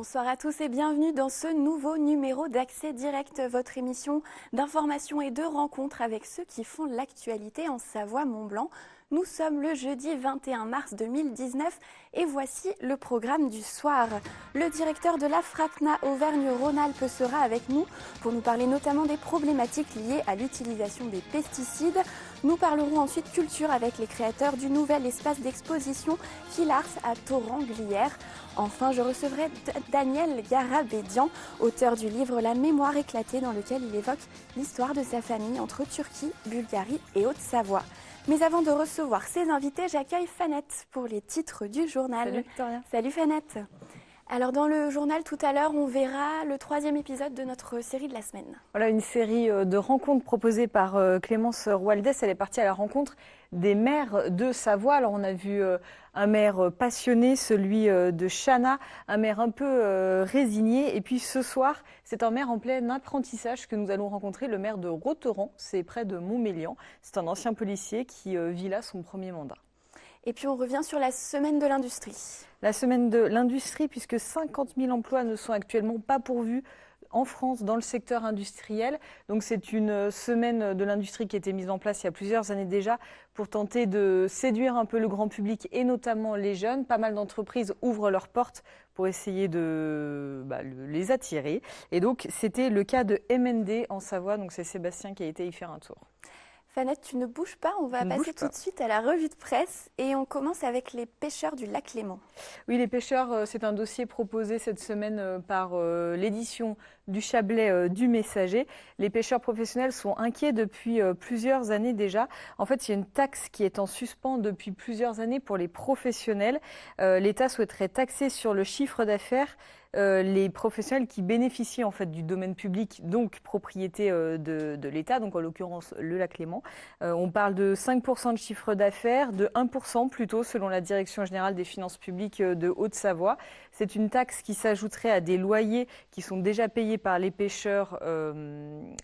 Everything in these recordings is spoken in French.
Bonsoir à tous et bienvenue dans ce nouveau numéro d'Accès Direct, votre émission d'information et de rencontres avec ceux qui font l'actualité en Savoie-Mont-Blanc. Nous sommes le jeudi 21 mars 2019 et voici le programme du soir. Le directeur de la FRAPNA Auvergne-Rhône-Alpes sera avec nous pour nous parler notamment des problématiques liées à l'utilisation des pesticides. Nous parlerons ensuite culture avec les créateurs du nouvel espace d'exposition Filars à Torrent-Glières. Enfin, je recevrai Daniel Garabédian, auteur du livre La mémoire éclatée, dans lequel il évoque l'histoire de sa famille entre Turquie, Bulgarie et Haute-Savoie. Mais avant de recevoir ces invités, j'accueille Fanette pour les titres du journal. Salut Victoria. Salut Fanette. Alors dans le journal tout à l'heure, on verra le 3e épisode de notre série de la semaine. Voilà une série de rencontres proposées par Clémence Roaldès. Elle est partie à la rencontre des maires de Savoie. Alors on a vu un maire passionné, celui de Chana, un maire un peu résigné. Et puis ce soir, c'est un maire en plein apprentissage que nous allons rencontrer, le maire de Rotheran, c'est près de Montmélian. C'est un ancien policier qui vit là son premier mandat. Et puis on revient sur la semaine de l'industrie. La semaine de l'industrie, puisque 50 000 emplois ne sont actuellement pas pourvus en France dans le secteur industriel. Donc c'est une semaine de l'industrie qui a été mise en place il y a plusieurs années déjà pour tenter de séduire un peu le grand public et notamment les jeunes. Pas mal d'entreprises ouvrent leurs portes pour essayer de les attirer. Et donc c'était le cas de MND en Savoie. Donc c'est Sébastien qui a été y faire un tour. Fanette, tu ne bouges pas, on va passer tout de suite à la revue de presse et on commence avec les pêcheurs du lac Léman. Oui, les pêcheurs, c'est un dossier proposé cette semaine par l'édition du Chablais du Messager. Les pêcheurs professionnels sont inquiets depuis plusieurs années déjà. En fait, il y a une taxe qui est en suspens depuis plusieurs années pour les professionnels. L'État souhaiterait taxer sur le chiffre d'affaires les professionnels qui bénéficient en fait du domaine public, donc propriété de l'État, donc en l'occurrence le lac Léman. On parle de 5% de chiffre d'affaires, de 1% plutôt selon la Direction générale des finances publiques de Haute-Savoie. C'est une taxe qui s'ajouterait à des loyers qui sont déjà payés par les pêcheurs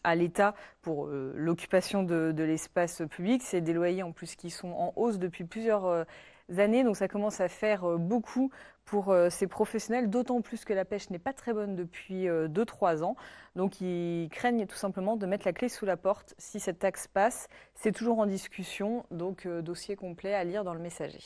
à l'État pour l'occupation de l'espace public. C'est des loyers en plus qui sont en hausse depuis plusieurs années, donc ça commence à faire beaucoup pour ces professionnels, d'autant plus que la pêche n'est pas très bonne depuis 2-3 ans. Donc ils craignent tout simplement de mettre la clé sous la porte si cette taxe passe. C'est toujours en discussion, donc dossier complet à lire dans le Messager.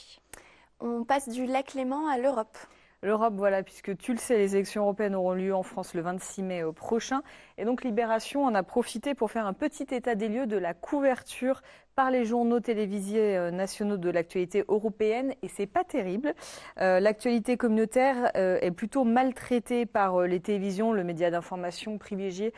On passe du lac Léman à l'Europe. L'Europe, voilà, puisque tu le sais, les élections européennes auront lieu en France le 26 mai prochain. Et donc Libération en a profité pour faire un petit état des lieux de la couverture par les journaux télévisés nationaux de l'actualité européenne, et c'est pas terrible. L'actualité communautaire est plutôt maltraitée par les télévisions, le média d'information privilégié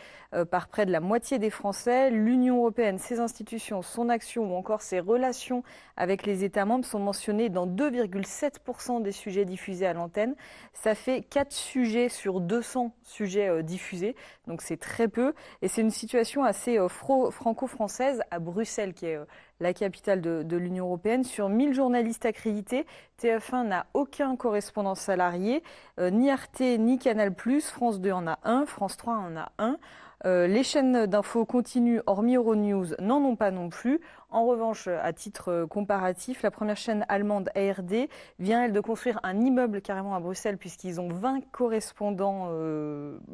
par près de la moitié des Français. L'Union européenne, ses institutions, son action ou encore ses relations avec les États membres sont mentionnés dans 2,7% des sujets diffusés à l'antenne. Ça fait 4 sujets sur 200 sujets diffusés, donc c'est très peu. Et c'est une situation assez franco-française à Bruxelles, qui est la capitale de l'Union européenne. Sur 1000 journalistes accrédités, TF1 n'a aucun correspondant salarié, ni Arte ni Canal+, France 2 en a un, France 3 en a un. Les chaînes d'infos continues, hormis Euronews, n'en ont pas non plus. En revanche, à titre comparatif, la première chaîne allemande ARD vient, elle, de construire un immeuble carrément à Bruxelles, puisqu'ils ont 20 correspondants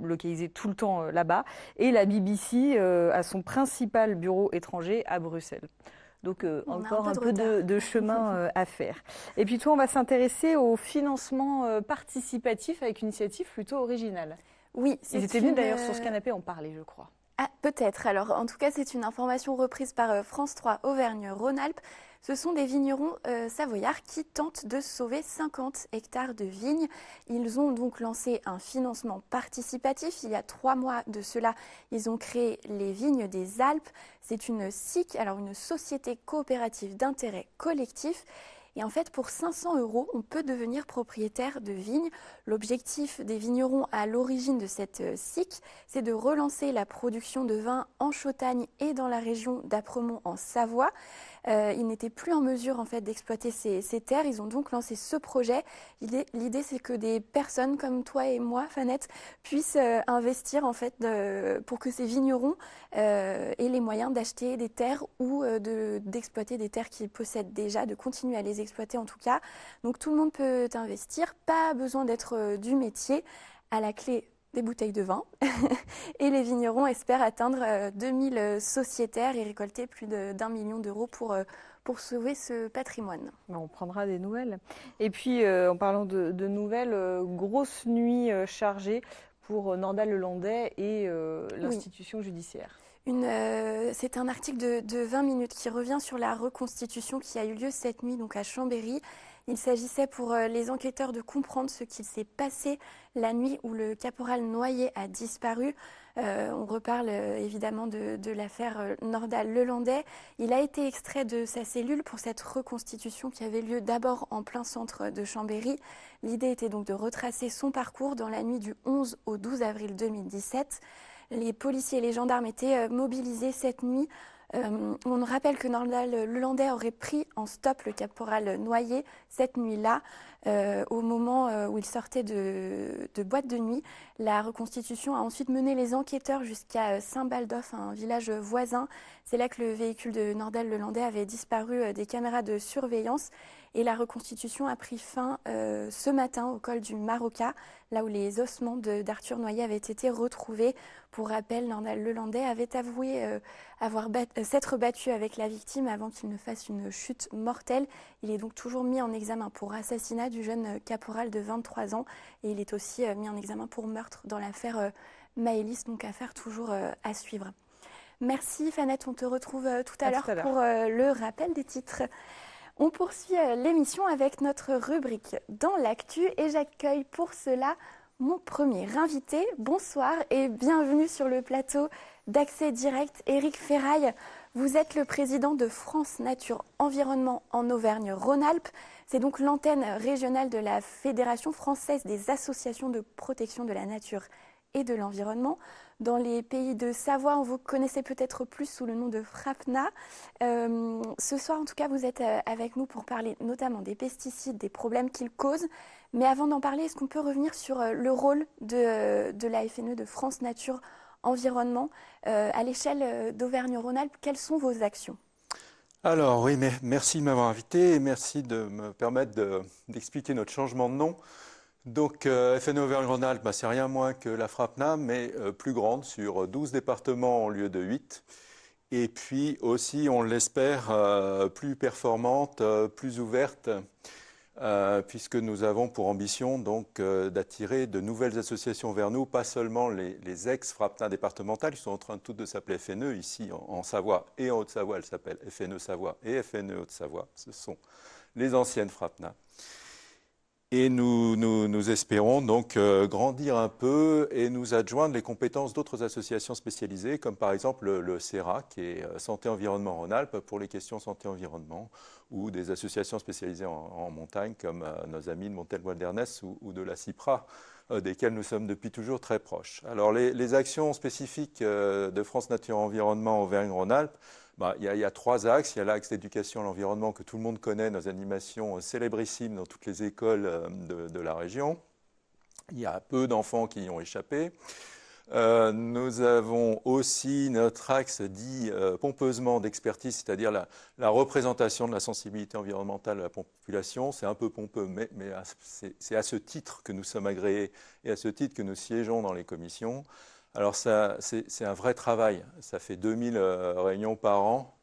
localisés tout le temps là-bas. Et la BBC a son principal bureau étranger à Bruxelles. Donc encore un peu de chemin à faire. Et puis toi, on va s'intéresser au financement participatif avec une initiative plutôt originale. Oui, ils étaient venus d'ailleurs sur ce canapé en parler, je crois. Ah, peut-être. Alors, en tout cas, c'est une information reprise par France 3 Auvergne-Rhône-Alpes. Ce sont des vignerons savoyards qui tentent de sauver 50 hectares de vignes. Ils ont donc lancé un financement participatif. Il y a 3 mois de cela, ils ont créé les Vignes des Alpes. C'est une SIC, alors une société coopérative d'intérêt collectif. Et en fait, pour 500 €, on peut devenir propriétaire de vignes. L'objectif des vignerons à l'origine de cette SIC, c'est de relancer la production de vin en Chautagne et dans la région d'Apremont en Savoie. Ils n'étaient plus en mesure en fait d'exploiter ces terres. Ils ont donc lancé ce projet. L'idée, c'est que des personnes comme toi et moi, Fanette, puissent investir en fait pour que ces vignerons aient les moyens d'acheter des terres ou d'exploiter des terres qu'ils possèdent déjà, de continuer à les exploiter en tout cas. Donc tout le monde peut investir, pas besoin d'être du métier. À la clé, des bouteilles de vin. Et les vignerons espèrent atteindre 2000 sociétaires et récolter plus d'1 million d'euros pour sauver ce patrimoine. On prendra des nouvelles. Et puis, en parlant de nouvelles, grosse nuit chargée pour Nordal-Lelandais et l'institution judiciaire. C'est un article de 20 minutes qui revient sur la reconstitution qui a eu lieu cette nuit donc à Chambéry. Il s'agissait pour les enquêteurs de comprendre ce qu'il s'est passé la nuit où le caporal Noyer a disparu. On reparle évidemment de l'affaire Nordal-Lelandais. Il a été extrait de sa cellule pour cette reconstitution qui avait lieu d'abord en plein centre de Chambéry. L'idée était donc de retracer son parcours dans la nuit du 11 au 12 avril 2017. Les policiers et les gendarmes étaient mobilisés cette nuit. On rappelle que Nordal-Lelandais aurait pris en stop le caporal Noyer cette nuit-là, au moment où il sortait de boîte de nuit. La reconstitution a ensuite mené les enquêteurs jusqu'à Saint-Baldoff, un village voisin. C'est là que le véhicule de Nordal-Lelandais avait disparu des caméras de surveillance. Et la reconstitution a pris fin ce matin au col du Maroca, là où les ossements d'Arthur Noyer avaient été retrouvés. Pour rappel, Nordal-Lelandais avait avoué s'être battu avec la victime avant qu'il ne fasse une chute mortelle. Il est donc toujours mis en examen pour assassinat du jeune caporal de 23 ans et il est aussi mis en examen pour meurtre dans l'affaire Maëlys, donc affaire toujours à suivre. Merci Fanette, on te retrouve tout à l'heure pour le rappel des titres. On poursuit l'émission avec notre rubrique Dans l'actu et j'accueille pour cela mon premier invité. Bonsoir et bienvenue sur le plateau d'Accès Direct. Éric Ferraille, vous êtes le président de France Nature Environnement en Auvergne-Rhône-Alpes. C'est donc l'antenne régionale de la Fédération française des associations de protection de la nature et de l'environnement. Dans les pays de Savoie, on vous connaissait peut-être plus sous le nom de FRAPNA. Ce soir, en tout cas, vous êtes avec nous pour parler notamment des pesticides, des problèmes qu'ils causent. Mais avant d'en parler, est-ce qu'on peut revenir sur le rôle de la FNE, de France Nature Environnement, à l'échelle d'Auvergne-Rhône-Alpes? Quelles sont vos actions? Alors oui, merci de m'avoir invité et merci de me permettre d'expliquer notre changement de nom. Donc FNE Auvergne-Rhône-Alpes, c'est rien moins que la FRAPNA, mais plus grande, sur 12 départements au lieu de 8. Et puis aussi, on l'espère, plus performante, plus ouverte, puisque nous avons pour ambition donc d'attirer de nouvelles associations vers nous, pas seulement les ex-FRAPNA départementales, qui sont en train toutes de s'appeler FNE, ici en Savoie et en Haute-Savoie, elles s'appellent FNE Savoie et FNE Haute-Savoie, ce sont les anciennes FRAPNA. Et nous espérons donc grandir un peu et nous adjoindre les compétences d'autres associations spécialisées, comme par exemple le CERA, qui est Santé Environnement Rhône-Alpes, pour les questions santé-environnement, ou des associations spécialisées en montagne, comme nos amis de Montel-Walderness ou de la CIPRA, desquels nous sommes depuis toujours très proches. Alors les actions spécifiques de France Nature Environnement Auvergne-Rhône-Alpes, il y a 3 axes. Il y a l'axe d'éducation à l'environnement que tout le monde connaît, nos animations célébrissimes dans toutes les écoles de la région. Il y a peu d'enfants qui y ont échappé. Nous avons aussi notre axe dit pompeusement d'expertise, c'est-à-dire la représentation de la sensibilité environnementale de la population. C'est un peu pompeux, mais c'est à ce titre que nous sommes agréés et à ce titre que nous siégeons dans les commissions. Alors c'est un vrai travail, ça fait 2000 réunions par an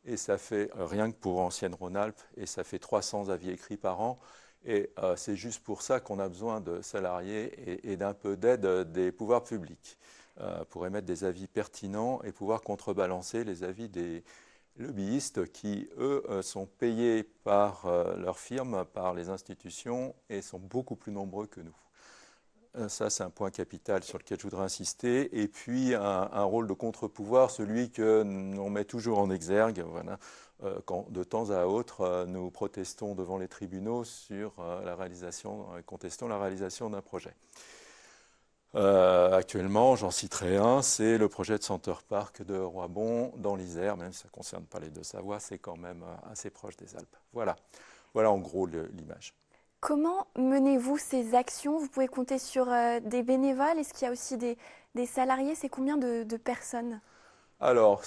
et ça fait rien que pour Ancienne Rhône-Alpes et ça fait 300 avis écrits par an et c'est juste pour ça qu'on a besoin de salariés et d'un peu d'aide des pouvoirs publics pour émettre des avis pertinents et pouvoir contrebalancer les avis des lobbyistes qui, eux, sont payés par leurs firmes, par les institutions et sont beaucoup plus nombreux que nous. Ça, c'est un point capital sur lequel je voudrais insister. Et puis, un rôle de contre-pouvoir, celui que l'on met toujours en exergue, voilà, quand de temps à autre, nous protestons devant les tribunaux sur contestons la réalisation d'un projet. Actuellement, j'en citerai un, c'est le projet de Center Park de Roibon dans l'Isère, même si ça ne concerne pas les Deux-Savoie, c'est quand même assez proche des Alpes. Voilà en gros l'image. Comment menez-vous ces actions? Vous pouvez compter sur des bénévoles? Est-ce qu'il y a aussi des salariés? C'est combien de personnes? Alors,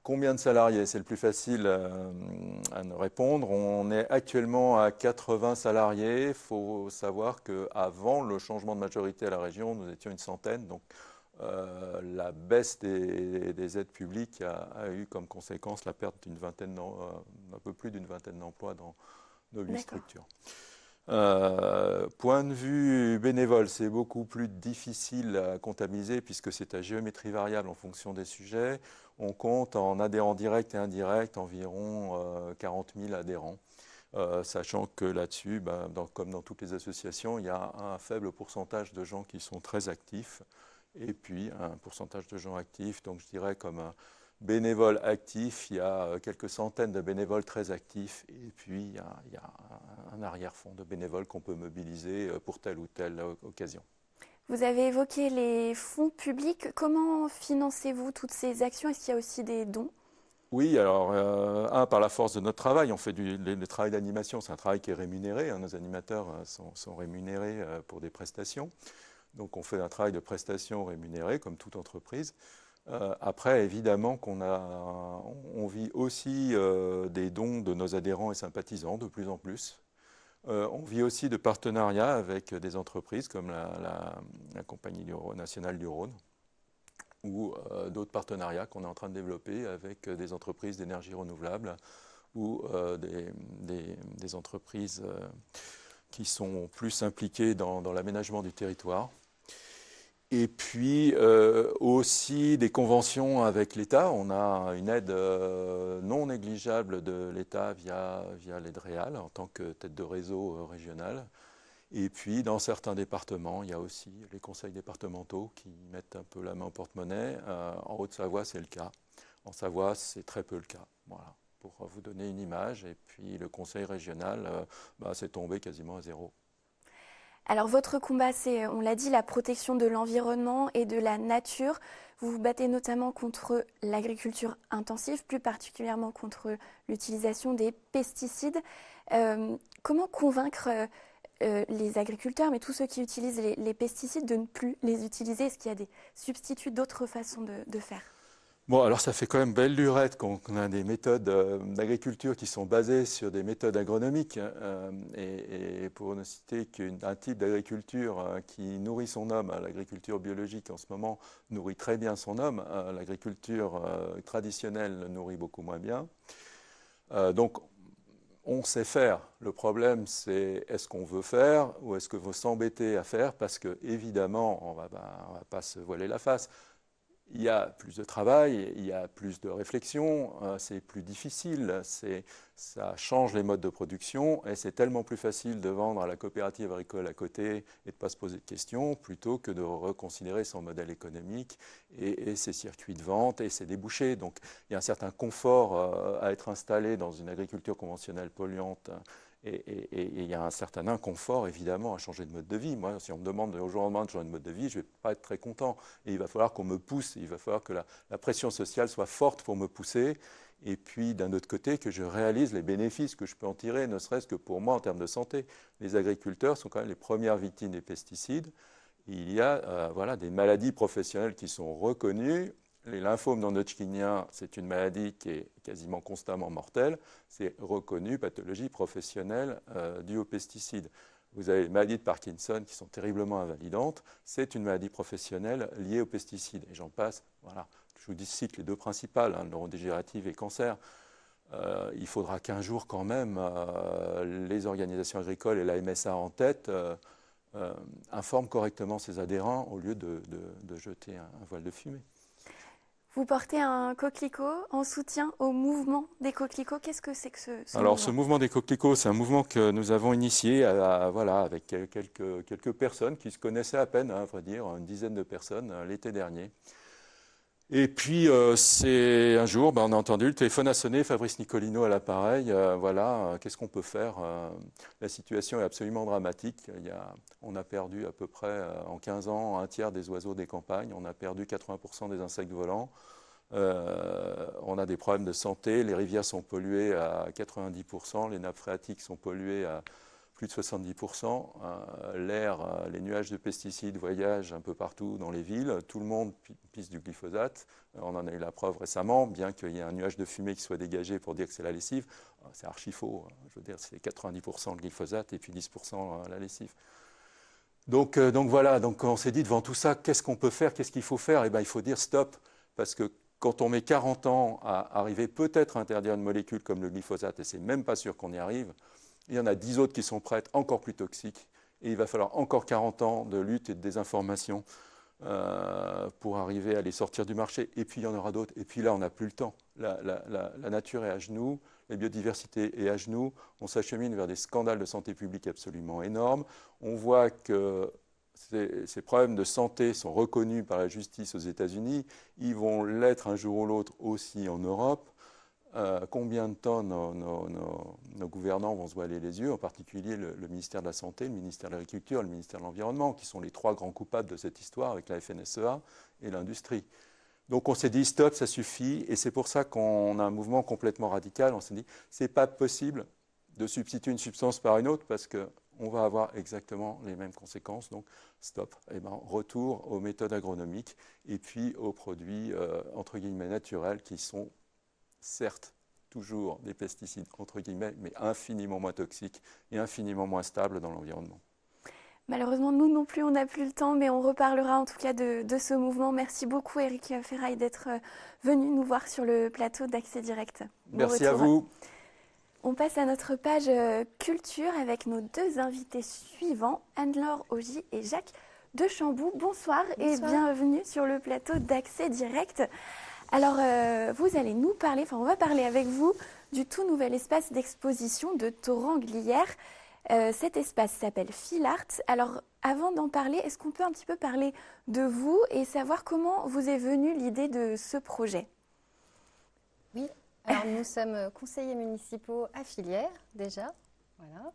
Combien de salariés? C'est le plus facile à nous répondre. On est actuellement à 80 salariés. Il faut savoir qu'avant le changement de majorité à la région, nous étions une centaine. Donc la baisse des aides publiques a eu comme conséquence la perte un peu plus d'une vingtaine d'emplois dans nos 8 structures. Point de vue bénévole, c'est beaucoup plus difficile à comptabiliser puisque c'est à géométrie variable en fonction des sujets. On compte en adhérents directs et indirects environ 40 000 adhérents, sachant que là-dessus, comme dans toutes les associations, il y a un faible pourcentage de gens qui sont très actifs et puis un pourcentage de gens actifs. Donc je dirais comme un bénévoles actifs, il y a quelques centaines de bénévoles très actifs et puis il y a un arrière-fond de bénévoles qu'on peut mobiliser pour telle ou telle occasion. Vous avez évoqué les fonds publics. Comment financez-vous toutes ces actions? Est-ce qu'il y a aussi des dons? Oui, alors, par la force de notre travail, on fait le travail d'animation, c'est un travail qui est rémunéré, hein, nos animateurs sont rémunérés pour des prestations. Donc on fait un travail de prestation rémunéré, comme toute entreprise. Après, évidemment on vit aussi des dons de nos adhérents et sympathisants de plus en plus. On vit aussi de partenariats avec des entreprises comme la Compagnie nationale du Rhône ou d'autres partenariats qu'on est en train de développer avec des entreprises d'énergie renouvelable ou des entreprises qui sont plus impliquées dans l'aménagement du territoire. Et puis aussi des conventions avec l'État. On a une aide non négligeable de l'État via l'aide réale en tant que tête de réseau régional. Et puis dans certains départements, il y a aussi les conseils départementaux qui mettent un peu la main au porte-monnaie. En Haute-Savoie, c'est le cas. En Savoie, c'est très peu le cas. Voilà, pour vous donner une image. Et puis le conseil régional, c'est tombé quasiment à zéro. Alors votre combat, c'est, on l'a dit, la protection de l'environnement et de la nature. Vous vous battez notamment contre l'agriculture intensive, plus particulièrement contre l'utilisation des pesticides. Comment convaincre les agriculteurs, mais tous ceux qui utilisent les pesticides, de ne plus les utiliser? Est-ce qu'il y a des substituts, d'autres façons de faire? Bon, alors ça fait quand même belle lurette qu'on a des méthodes d'agriculture qui sont basées sur des méthodes agronomiques. Et pour ne citer qu'un type d'agriculture qui nourrit son homme, l'agriculture biologique en ce moment nourrit très bien son homme, l'agriculture traditionnelle le nourrit beaucoup moins bien. Donc on sait faire. Le problème, c'est est-ce qu'on veut faire ou est-ce qu'on veut s'embêter à faire? Parce que évidemment, on va pas se voiler la face. Il y a plus de travail, il y a plus de réflexion, c'est plus difficile, ça change les modes de production et c'est tellement plus facile de vendre à la coopérative agricole à côté et de ne pas se poser de questions plutôt que de reconsidérer son modèle économique et ses circuits de vente et ses débouchés. Donc il y a un certain confort à être installé dans une agriculture conventionnelle polluante. Et il y a un certain inconfort, évidemment, à changer de mode de vie. Moi, si on me demande au jour au lendemain de changer de mode de vie, je ne vais pas être très content. Et il va falloir qu'on me pousse, il va falloir que la pression sociale soit forte pour me pousser. Et puis, d'un autre côté, que je réalise les bénéfices que je peux en tirer, ne serait-ce que pour moi en termes de santé. Les agriculteurs sont quand même les premières victimes des pesticides. Il y a des maladies professionnelles qui sont reconnues. Les lymphomes non-Hodgkiniens, c'est une maladie qui est quasiment constamment mortelle. C'est reconnu, pathologie professionnelle due aux pesticides. Vous avez les maladies de Parkinson qui sont terriblement invalidantes. C'est une maladie professionnelle liée aux pesticides. Et j'en passe. Voilà. Je vous cite les deux principales, neurodégénérative et cancer. Il faudra qu'un jour quand même, les organisations agricoles et la MSA en tête informent correctement ses adhérents au lieu de jeter un voile de fumée. Vous portez un coquelicot en soutien au mouvement des coquelicots. Qu'est-ce que c'est que ce Alors, mouvement? ce mouvement des coquelicots, c'est un mouvement que nous avons initié avec quelques personnes qui se connaissaient à peine, à vrai dire, une dizaine de personnes l'été dernier. Et puis, c'est un jour, on a entendu, le téléphone a sonné, Fabrice Nicolino à l'appareil, qu'est-ce qu'on peut faire? La situation est absolument dramatique. On a perdu à peu près, en 15 ans, un tiers des oiseaux des campagnes, on a perdu 80% des insectes volants, on a des problèmes de santé, les rivières sont polluées à 90%, les nappes phréatiques sont polluées à plus de 70%. L'air, les nuages de pesticides voyagent un peu partout dans les villes. Tout le monde pisse du glyphosate. On en a eu la preuve récemment, bien qu'il y ait un nuage de fumée qui soit dégagé pour dire que c'est la lessive. C'est archi faux. Je veux dire, c'est 90% le glyphosate et puis 10% la lessive. Donc voilà, donc on s'est dit devant tout ça, qu'est-ce qu'on peut faire, qu'est-ce qu'il faut faire? Eh bien, il faut dire stop, parce que quand on met 40 ans à arriver peut-être à interdire une molécule comme le glyphosate, et c'est même pas sûr qu'on y arrive, il y en a 10 autres qui sont prêtes, encore plus toxiques, et il va falloir encore 40 ans de lutte et de désinformation pour arriver à les sortir du marché. Et puis il y en aura d'autres, et puis là on n'a plus le temps. La nature est à genoux, la biodiversité est à genoux, on s'achemine vers des scandales de santé publique absolument énormes. On voit que ces problèmes de santé sont reconnus par la justice aux États-Unis, ils vont l'être un jour ou l'autre aussi en Europe. Combien de temps nos gouvernants vont se voiler les yeux, en particulier le ministère de la Santé, le ministère de l'Agriculture, le ministère de l'Environnement, qui sont les trois grands coupables de cette histoire avec la FNSEA et l'industrie. Donc on s'est dit stop, ça suffit, et c'est pour ça qu'on a un mouvement complètement radical. On s'est dit c'est pas possible de substituer une substance par une autre parce qu'on va avoir exactement les mêmes conséquences. Donc stop, et ben, retour aux méthodes agronomiques et puis aux produits entre guillemets naturels qui sont certes toujours des pesticides entre guillemets, mais infiniment moins toxiques et infiniment moins stables dans l'environnement. Malheureusement, nous non plus, on n'a plus le temps, mais on reparlera en tout cas de ce mouvement. Merci beaucoup, Éric Ferraille, d'être venu nous voir sur le plateau d'Accès Direct. Merci à vous. On passe à notre page culture avec nos deux invités suivants, Anne-Laure Augy et Jacques Dechamboux. Bonsoir et bienvenue sur le plateau d'Accès Direct. Alors, vous allez nous parler, on va parler avec vous du tout nouvel espace d'exposition de Thoran-Glières. Cet espace s'appelle Filart. Alors, avant d'en parler, est-ce qu'on peut un petit peu parler de vous et savoir comment vous est venue l'idée de ce projet? Oui, alors nous sommes conseillers municipaux à Filières déjà, voilà.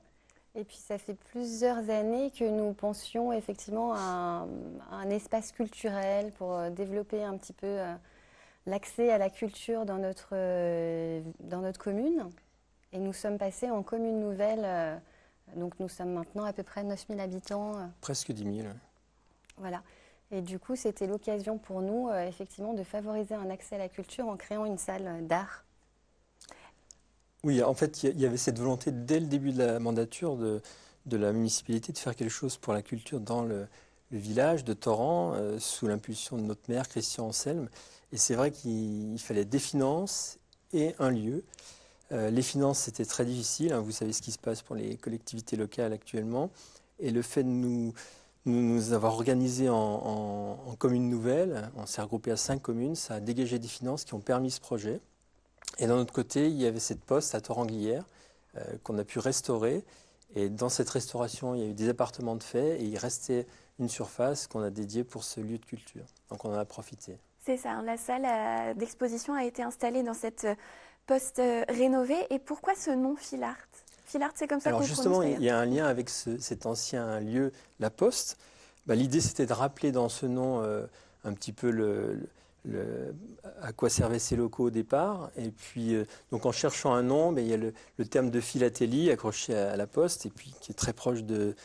Et puis ça fait plusieurs années que nous pensions effectivement à un espace culturel pour développer un petit peu l'accès à la culture dans notre commune. Et nous sommes passés en commune nouvelle. Donc nous sommes maintenant à peu près 9000 habitants. Presque 10 000. Voilà. Et du coup, c'était l'occasion pour nous, effectivement, de favoriser un accès à la culture en créant une salle d'art. Oui, en fait, il y avait cette volonté dès le début de la mandature de la municipalité de faire quelque chose pour la culture dans le village de Thoran, sous l'impulsion de notre maire, Christian Anselme. Et c'est vrai qu'il fallait des finances et un lieu. Les finances, c'était très difficile. Vous savez ce qui se passe pour les collectivités locales actuellement. Et le fait de nous avoir organisés en communes nouvelles, on s'est regroupé à 5 communes, ça a dégagé des finances qui ont permis ce projet. Et d'un autre côté, il y avait cette poste à Thoran-Glières qu'on a pu restaurer. Et dans cette restauration, il y a eu des appartements de fait et il restait une surface qu'on a dédiée pour ce lieu de culture. Donc on en a profité. C'est ça, la salle d'exposition a été installée dans cette poste rénovée. Et pourquoi ce nom Filart? Filart, c'est comme ça qu'on le prononce. Alors justement, il y a un lien avec cet ancien lieu, la poste. L'idée, c'était de rappeler dans ce nom un petit peu à quoi servaient ces locaux au départ. Et puis, donc en cherchant un nom, il y a le terme de philatélie accroché à la poste, et puis qui est très proche de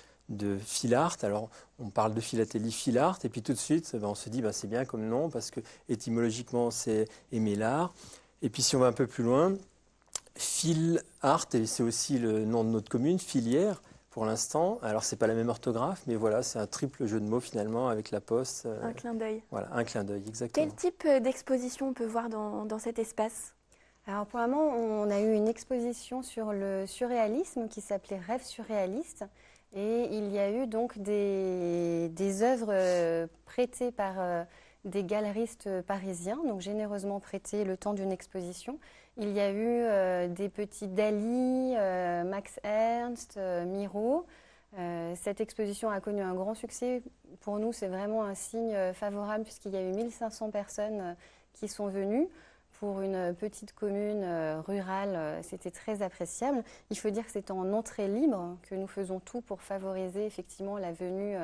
Filart. Alors, on parle de philatélie, Filart, et puis tout de suite, on se dit, c'est bien comme nom, parce que étymologiquement, c'est aimer l'art. Et puis, si on va un peu plus loin, Filart, et c'est aussi le nom de notre commune, Filières, pour l'instant. Alors, c'est pas la même orthographe, mais voilà, c'est un triple jeu de mots finalement avec la poste. Un clin d'œil. Voilà, un clin d'œil, exactement. Quel type d'exposition on peut voir dans cet espace? Alors, pour le moment, on a eu une exposition sur le surréalisme qui s'appelait Rêves surréalistes. Et il y a eu donc des œuvres prêtées par des galeristes parisiens, donc généreusement prêtées le temps d'une exposition. Il y a eu des petits Dali, Max Ernst, Miro. Cette exposition a connu un grand succès. Pour nous, c'est vraiment un signe favorable puisqu'il y a eu 1500 personnes qui sont venues. Pour une petite commune rurale, c'était très appréciable. Il faut dire que c'est en entrée libre que nous faisons tout pour favoriser effectivement la venue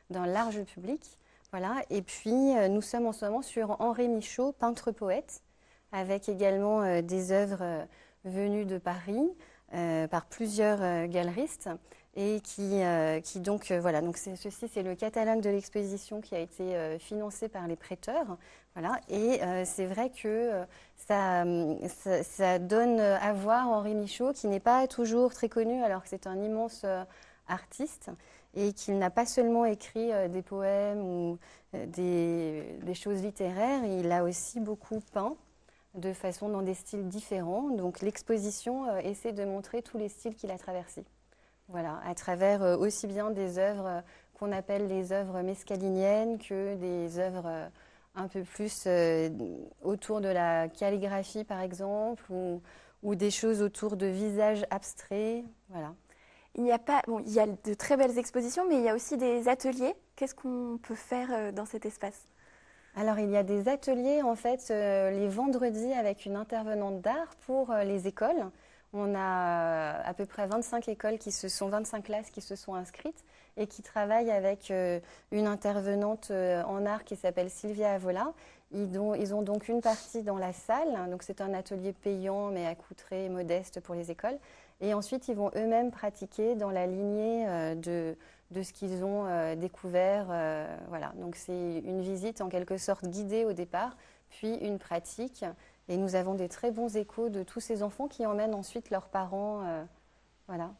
d'un large public. Voilà. Et puis, nous sommes en ce moment sur Henri Michaud, peintre-poète, avec également des œuvres venues de Paris par plusieurs galeristes. et qui donc, voilà, donc ceci c'est le catalogue de l'exposition qui a été financé par les prêteurs. Voilà, et c'est vrai que ça donne à voir Henri Michaud, qui n'est pas toujours très connu, alors que c'est un immense artiste, et qu'il n'a pas seulement écrit des poèmes ou des choses littéraires, il a aussi beaucoup peint de façon dans des styles différents. Donc l'exposition essaie de montrer tous les styles qu'il a traversés. Voilà, à travers aussi bien des œuvres qu'on appelle les œuvres mescaliniennes que des œuvres un peu plus autour de la calligraphie, par exemple, ou des choses autour de visages abstraits. Voilà. Il y a de très belles expositions, mais il y a aussi des ateliers. Qu'est-ce qu'on peut faire dans cet espace? Alors, il y a des ateliers, en fait, les vendredis avec une intervenante d'art pour les écoles. On a à peu près 25 écoles 25 classes qui se sont inscrites et qui travaillent avec une intervenante en art qui s'appelle Sylvia Avola. Ils ont donc une partie dans la salle, donc c'est un atelier payant mais à coût très modeste pour les écoles. Et ensuite, ils vont eux-mêmes pratiquer dans la lignée de ce qu'ils ont découvert. Voilà. Donc c'est une visite en quelque sorte guidée au départ, puis une pratique. Et nous avons des très bons échos de tous ces enfants qui emmènent ensuite leurs parents. Voilà.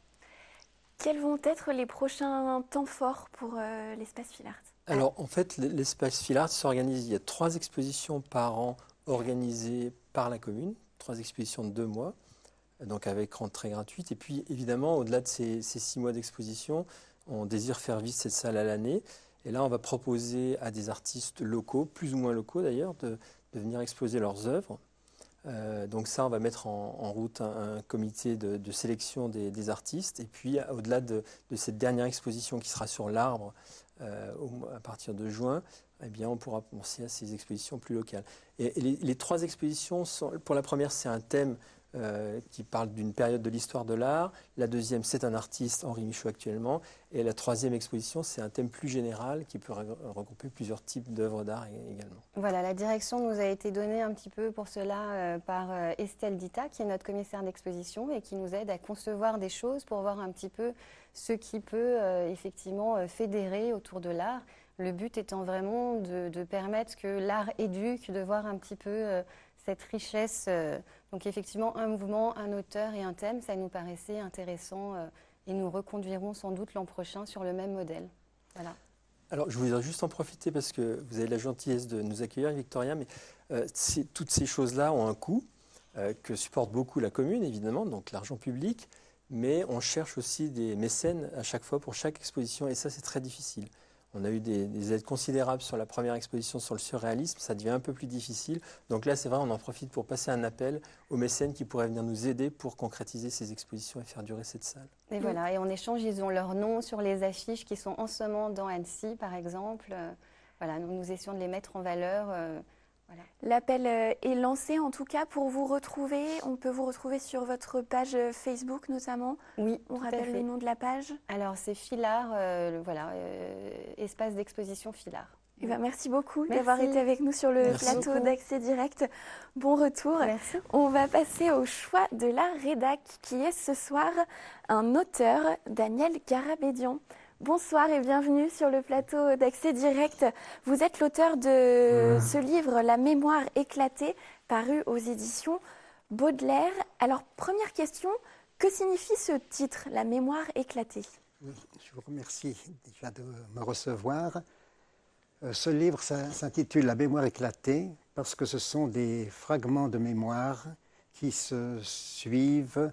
Quels vont être les prochains temps forts pour l'espace Filart? Alors, en fait, l'espace Filart s'organise. Il y a 3 expositions par an organisées par la commune, 3 expositions de 2 mois, donc avec rentrée gratuite. Et puis, évidemment, au-delà de ces 6 mois d'exposition, on désire faire vivre cette salle à l'année. Et là, on va proposer à des artistes locaux, plus ou moins locaux d'ailleurs, de venir exposer leurs œuvres. Donc ça, on va mettre en route un comité de sélection des artistes. Et puis, au-delà de cette dernière exposition qui sera sur l'arbre à partir de juin, eh bien, on pourra penser à ces expositions plus locales. Et les 3 expositions, pour la première, c'est un thème qui parle d'une période de l'histoire de l'art. La deuxième, c'est un artiste, Henri Michaud actuellement. Et la troisième exposition, c'est un thème plus général qui peut regrouper plusieurs types d'œuvres d'art également. Voilà, la direction nous a été donnée un petit peu pour cela par Estelle Dita, qui est notre commissaire d'exposition et qui nous aide à concevoir des choses pour voir un petit peu ce qui peut effectivement fédérer autour de l'art. Le but étant vraiment de permettre que l'art éduque, de voir un petit peu cette richesse. Donc effectivement, un mouvement, un auteur et un thème, ça nous paraissait intéressant et nous reconduirons sans doute l'an prochain sur le même modèle. Voilà. Alors, je voudrais juste en profiter parce que vous avez la gentillesse de nous accueillir, Victoria, mais toutes ces choses-là ont un coût que supporte beaucoup la commune, évidemment, donc l'argent public, mais on cherche aussi des mécènes à chaque fois pour chaque exposition et ça, c'est très difficile. On a eu des aides considérables sur la première exposition sur le surréalisme, ça devient un peu plus difficile. Donc là, c'est vrai, on en profite pour passer un appel aux mécènes qui pourraient venir nous aider pour concrétiser ces expositions et faire durer cette salle. Et voilà, et en échange, ils ont leur nom sur les affiches qui sont en ce moment dans Annecy, par exemple. Voilà, nous essayons de les mettre en valeur. Voilà. L'appel est lancé en tout cas pour vous retrouver. On peut vous retrouver sur votre page Facebook notamment. Oui, on rappelle le nom de la page. Alors c'est Filart, voilà, espace d'exposition Filart. Eh ben, merci beaucoup d'avoir été avec nous sur le plateau d'Accès Direct. Bon retour. Merci. On va passer au choix de la rédac qui est ce soir un auteur, Daniel Garabédian. Bonsoir et bienvenue sur le plateau d'Accès Direct. Vous êtes l'auteur de ce livre, La mémoire éclatée, paru aux éditions Baudelaire. Alors, première question, que signifie ce titre, La mémoire éclatée? Oui, je vous remercie déjà de me recevoir. Ce livre s'intitule La mémoire éclatée parce que ce sont des fragments de mémoire qui se suivent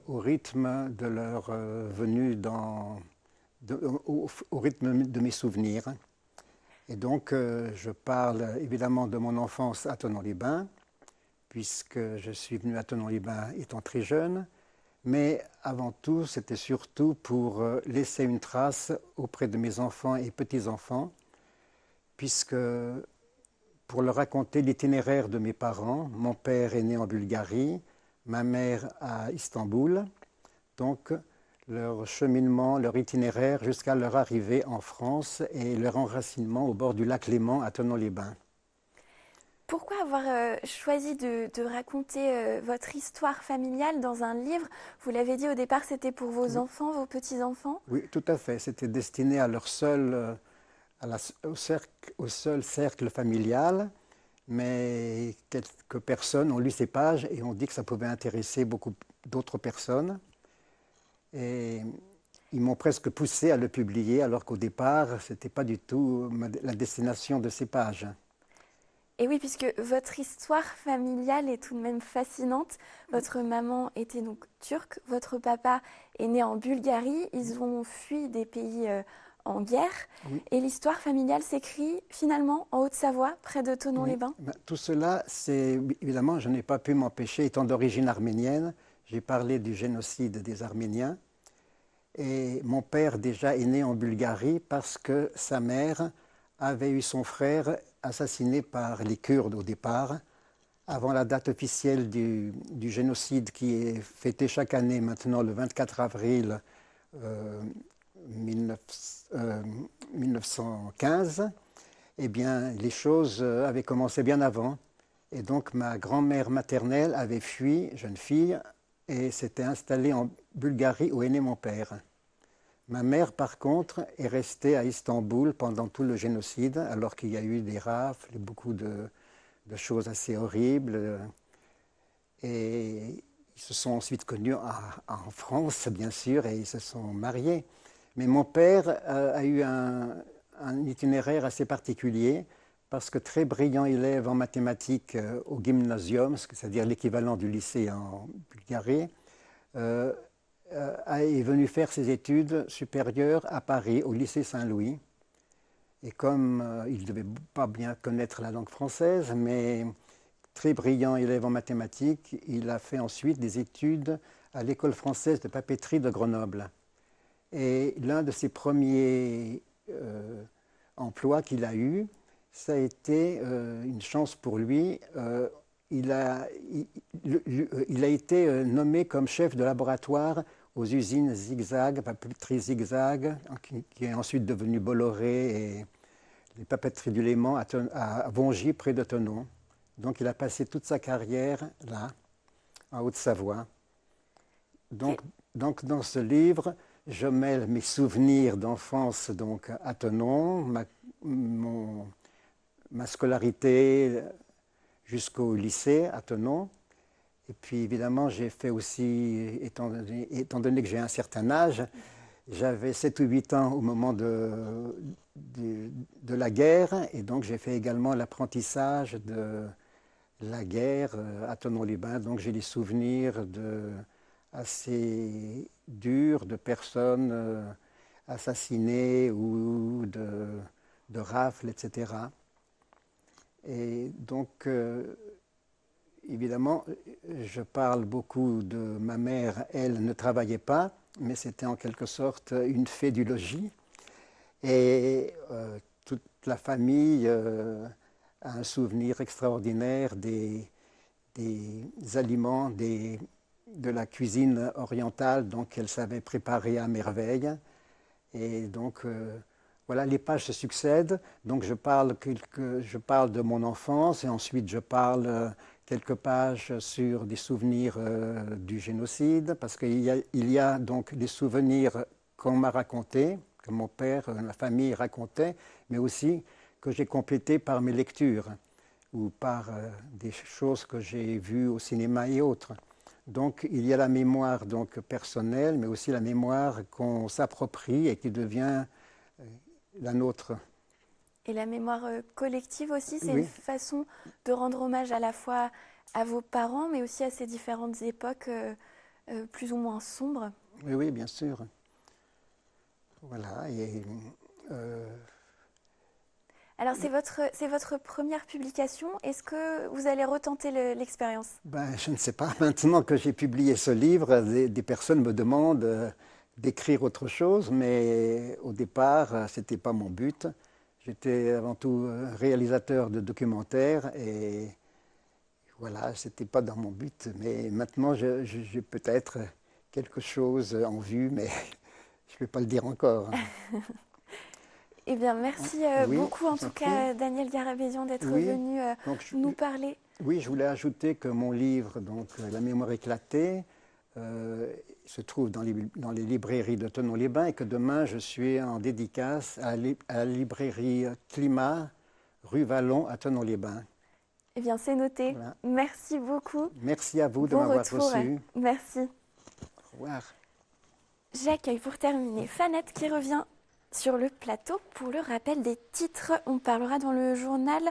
au rythme de leur venue au rythme de mes souvenirs. Et donc, je parle évidemment de mon enfance à Thonon-les-Bains, puisque je suis venu à Thonon-les-Bains étant très jeune. Mais avant tout, c'était surtout pour laisser une trace auprès de mes enfants et petits-enfants, puisque pour leur raconter l'itinéraire de mes parents, mon père est né en Bulgarie, ma mère à Istanbul, donc leur cheminement, leur itinéraire jusqu'à leur arrivée en France et leur enracinement au bord du lac Léman à Thonon-les-Bains. Pourquoi avoir choisi de raconter votre histoire familiale dans un livre? Vous l'avez dit au départ, c'était pour vos Oui. enfants, vos petits-enfants. Oui, tout à fait. C'était destiné à leur seul, au seul cercle familial, mais quelques personnes ont lu ces pages et ont dit que ça pouvait intéresser beaucoup d'autres personnes. Et ils m'ont presque poussé à le publier, alors qu'au départ, ce n'était pas du tout la destination de ces pages. Et oui, puisque votre histoire familiale est tout de même fascinante. Votre maman était donc turque, votre papa est né en Bulgarie. Ils ont fui des pays en guerre. Oui. Et l'histoire familiale s'écrit finalement en Haute-Savoie, près de Oui. Thonon-les-Bains. Tout cela, c'est évidemment, je n'ai pas pu m'empêcher, étant d'origine arménienne, j'ai parlé du génocide des Arméniens. Et mon père déjà est né en Bulgarie parce que sa mère avait eu son frère assassiné par les Kurdes au départ, avant la date officielle du génocide qui est fêté chaque année maintenant le 24 avril 1915. Eh bien, les choses avaient commencé bien avant. Et donc, ma grand-mère maternelle avait fui, jeune fille, et s'était installée en Bulgarie où est né mon père. Ma mère, par contre, est restée à Istanbul pendant tout le génocide, alors qu'il y a eu des rafles, beaucoup de choses assez horribles. Et ils se sont ensuite connus en France, bien sûr, et ils se sont mariés. Mais mon père a eu un itinéraire assez particulier, parce que très brillant élève en mathématiques au gymnasium, c'est-à-dire l'équivalent du lycée en Bulgarie, est venu faire ses études supérieures à Paris, au lycée Saint-Louis. Et comme il ne devait pas bien connaître la langue française, mais très brillant élève en mathématiques, il a fait ensuite des études à l'école française de papeterie de Grenoble. Et l'un de ses premiers emplois qu'il a eu, ça a été une chance pour lui. Il a été nommé comme chef de laboratoire aux usines Zigzag, papeterie Zigzag, qui est ensuite devenue Bolloré et les papeteries du Léman à Vongy, près de Thonon. Donc il a passé toute sa carrière là, en Haute-Savoie. Donc dans ce livre, je mêle mes souvenirs d'enfance donc à Thonon, ma scolarité jusqu'au lycée à Thonon. Et puis évidemment, j'ai fait aussi, étant donné que j'ai un certain âge, j'avais 7 ou 8 ans au moment de la guerre, et donc j'ai fait également l'apprentissage de la guerre à Thonon-les-Bains. Donc j'ai des souvenirs assez durs de personnes assassinées ou de rafles, etc. Et donc, évidemment, je parle beaucoup de ma mère. Elle ne travaillait pas, mais c'était en quelque sorte une fée du logis. Et toute la famille a un souvenir extraordinaire des aliments, de la cuisine orientale, donc elle savait préparer à merveille. Et donc, voilà, les pages se succèdent. Donc, je parle de mon enfance et ensuite je parle quelques pages sur des souvenirs du génocide, parce qu'il y a donc des souvenirs qu'on m'a racontés, que mon père, ma famille racontait, mais aussi que j'ai complétés par mes lectures ou par des choses que j'ai vues au cinéma et autres. Donc il y a la mémoire donc, personnelle, mais aussi la mémoire qu'on s'approprie et qui devient la nôtre. Et la mémoire collective aussi, c'est Oui. une façon de rendre hommage à la fois à vos parents, mais aussi à ces différentes époques plus ou moins sombres. Oui, oui, bien sûr. Voilà. Alors, c'est votre première publication. Est-ce que vous allez retenter l'expérience? Je ne sais pas. Maintenant que j'ai publié ce livre, des personnes me demandent d'écrire autre chose, mais au départ, ce n'était pas mon but. J'étais avant tout réalisateur de documentaires et voilà, ce n'était pas dans mon but. Mais maintenant, j'ai peut-être quelque chose en vue, mais je ne vais pas le dire encore. Eh bien, merci Oui, beaucoup en je vous en tout cas, Daniel Garabédian, d'être Oui, venu donc nous parler. oui, je voulais ajouter que mon livre, donc La mémoire éclatée, se trouve dans les librairies de Thonon-les-Bains et que demain je suis en dédicace à la librairie Climat, rue Vallon à Thonon-les-Bains. Eh bien, c'est noté. Voilà. Merci beaucoup. Merci à vous de Bon m'avoir retour. reçu. Merci. Au revoir. J'accueille pour terminer Fanette qui revient sur le plateau pour le rappel des titres. On parlera dans le journal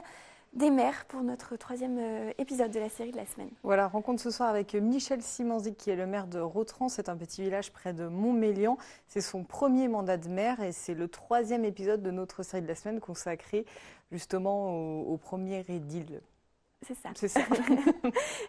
des maires pour notre 3e épisode de la série de la semaine. Voilà, rencontre ce soir avec Michel Simanzik qui est le maire de Rotran. C'est un petit village près de Montmélian. C'est son premier mandat de maire et c'est le 3e épisode de notre série de la semaine consacré justement au premier édile. C'est ça. C'est ça.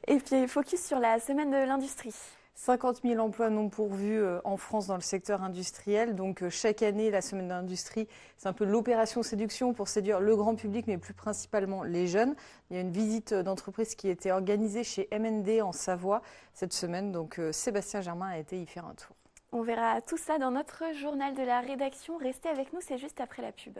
Et puis focus sur la semaine de l'industrie. 50 000 emplois non pourvus en France dans le secteur industriel. Donc chaque année, la semaine de l'industrie, c'est un peu l'opération séduction pour séduire le grand public, mais plus principalement les jeunes. Il y a une visite d'entreprise qui a été organisée chez MND en Savoie cette semaine. Donc Sébastien Germain a été y faire un tour. On verra tout ça dans notre journal de la rédaction. Restez avec nous, c'est juste après la pub.